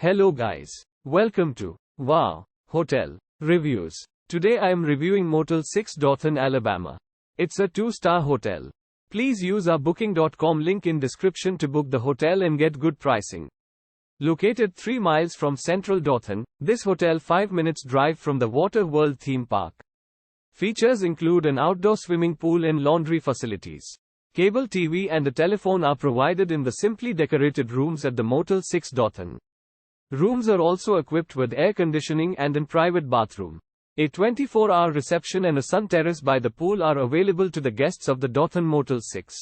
Hello guys. Welcome to Wow Hotel Reviews. Today I am reviewing Motel 6-Dothan, Alabama. It's a 2-star hotel. Please use our booking.com link in description to book the hotel and get good pricing. Located 3 miles from Central Dothan, this hotel 5 minutes drive from the Water World theme park. Features include an outdoor swimming pool and laundry facilities. Cable TV and a telephone are provided in the simply decorated rooms at the Motel 6-Dothan. Rooms are also equipped with air conditioning and a private bathroom. A 24-hour reception and a sun terrace by the pool are available to the guests of the Dothan Motel 6.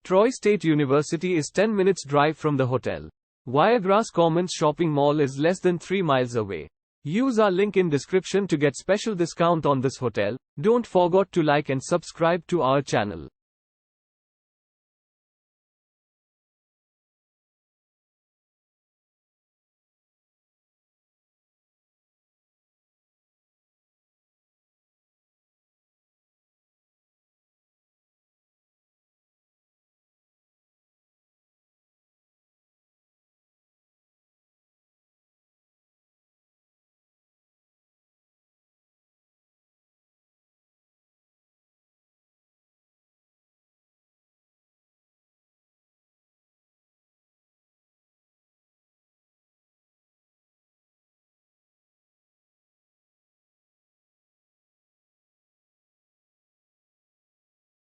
Troy State University is 10 minutes drive from the hotel. Wiregrass Commons shopping mall is less than 3 miles away. Use our link in description to get special discount on this hotel. Don't forget to like and subscribe to our channel.